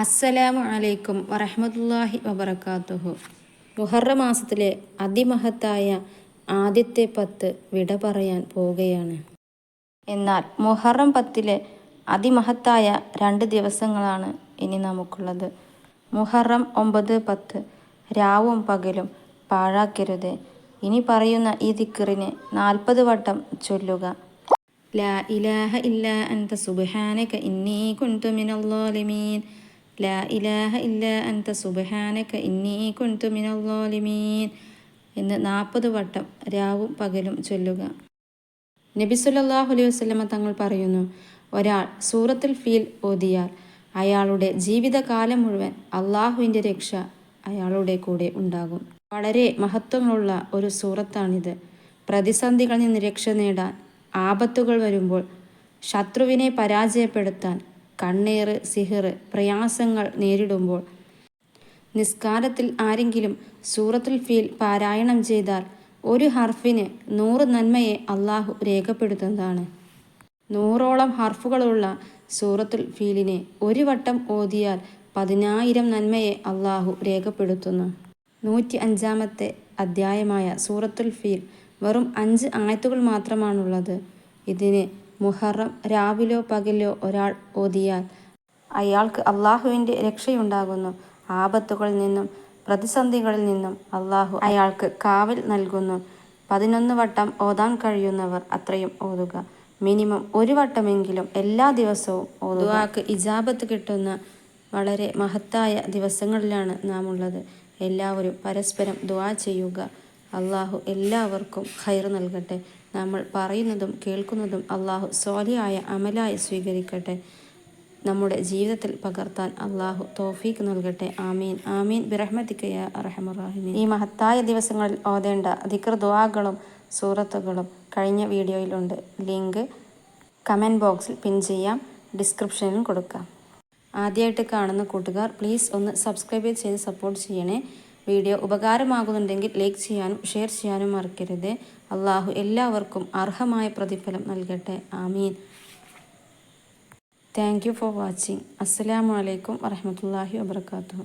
അസ്സലാമു അലൈക്കും വറഹ്മത്തുള്ളാഹി വബറകാതുഹു. മുഹറം മാസത്തിലെ അതിമഹത്തായ ആദ്യത്തെ 10 വിട പറയാൻ പോവുകയാണ്. എന്നാൽ മുഹറം 10 അതിമഹത്തായ 2 ദിവസങ്ങളാണ് ഇനി നമുക്കുള്ളത്. മുഹറം 9, 10 രാവും പകലും പാഴാക്കരുത്. ഇനി പറയുന്ന ഈ ദിക്റിനെ 40 വട്ടം ചൊല്ലുക. ലാ ഇലാഹ ഇല്ലാ അൻത സുബ്ഹാനക ഇന്നി കുൻതു മിനൽ ളാലിമീൻ. ലാ ഇലാഹ ഇല്ലാ അൻത സുബ്ഹാനക ഇന്നി കുൻതു മിനൽ ളാലിമീൻ എന്ന് 40 വട്ടം രാവും പകലും ചൊല്ലുക. നബി സല്ലല്ലാഹു അലൈഹി വസല്ലമ തങ്ങൾ പറയുന്നു, ഒരാൾ സൂറത്തുൽ ഫീൽ ഓതിയാൽ അയാളുടെ ജീവിതകാലം മുഴുവൻ അള്ളാഹുവിൻ്റെ രക്ഷ അയാളുടെ കൂടെ ഉണ്ടാകും. വളരെ മഹത്വമുള്ള ഒരു സൂറത്താണിത്. പ്രതിസന്ധികളിൽ നിന്ന് രക്ഷ നേടാൻ, ആപത്തുകൾ വരുമ്പോൾ ശത്രുവിനെ പരാജയപ്പെടുത്താൻ, കണ്ണേറ്, സിഹിർ, പ്രയാസങ്ങൾ നേരിടുമ്പോൾ നിസ്കാരത്തിൽ ആരെങ്കിലും സൂറത്തുൽ ഫീൽ പാരായണം ചെയ്താൽ ഒരു ഹർഫിന് 100 നന്മയെ അള്ളാഹു രേഖപ്പെടുത്തുന്നതാണ്. 100ഓളം ഹർഫുകളുള്ള സൂറത്തുൽ ഫീലിനെ ഒരു വട്ടം ഓതിയാൽ 10,000 നന്മയെ അള്ളാഹു രേഖപ്പെടുത്തുന്നു. 105-ാമത്തെ അധ്യായമായ സൂറത്തുൽ ഫീൽ വെറും 5 ആയത്തുകൾ മാത്രമാണുള്ളത്. ഇതിന് മുഹറം രാവിലോ പകലോ ഒരാൾ ഓതിയാൽ അയാൾക്ക് അള്ളാഹുവിൻ്റെ രക്ഷയുണ്ടാകുന്നു. ആപത്തുകളിൽ നിന്നും പ്രതിസന്ധികളിൽ നിന്നും അള്ളാഹു അയാൾക്ക് കാവൽ നൽകുന്നു. 11 വട്ടം ഓതാൻ കഴിയുന്നവർ അത്രയും ഓതുക. മിനിമം 1 വട്ടമെങ്കിലും എല്ലാ ദിവസവും ഓതുക. ദുആക്ക് ഇജാബത്ത് കിട്ടുന്ന വളരെ മഹത്തായ ദിവസങ്ങളിലാണ് നാം ഉള്ളത്. എല്ലാവരും പരസ്പരം ദുആ ചെയ്യുക. അള്ളാഹു എല്ലാവർക്കും ഖൈർ നൽകട്ടെ. നമ്മൾ പറയുന്നതും കേൾക്കുന്നതും അള്ളാഹു സ്വാലിഹായ അമലായി സ്വീകരിക്കട്ടെ. നമ്മുടെ ജീവിതത്തിൽ പകർത്താൻ അള്ളാഹു തൗഫീഖ് നൽകട്ടെ. ആമീൻ ആമീൻ ബിറഹ്മതിക യാ അർഹമർ റഹീമീൻ. ഈ മഹത്തായ ദിവസങ്ങളിൽ ഓതേണ്ട ദിക്ർ ദുആകളും സൂറത്തുകളും കഴിഞ്ഞ വീഡിയോയിലുണ്ട്. ലിങ്ക് കമൻറ്റ് ബോക്സിൽ പിൻ ചെയ്യാം, ഡിസ്ക്രിപ്ഷനിലും കൊടുക്കാം. ആദ്യമായിട്ട് കാണുന്ന കൂട്ടുകാർ പ്ലീസ് ഒന്ന് സബ്സ്ക്രൈബ് ചെയ്ത് സപ്പോർട്ട് ചെയ്യണേ. വീഡിയോ ഉപകാരമാകുന്നുണ്ടെങ്കിൽ ലൈക്ക് ചെയ്യാനും ഷെയർ ചെയ്യാനും മറക്കരുത്. അള്ളാഹു എല്ലാവർക്കും അർഹമായ പ്രതിഫലം നൽകട്ടെ. ആമീൻ. Thank you for watching. അസ്സലാമു അലൈക്കും വറഹ്മത്തുള്ളാഹി വബറകാതുഹു.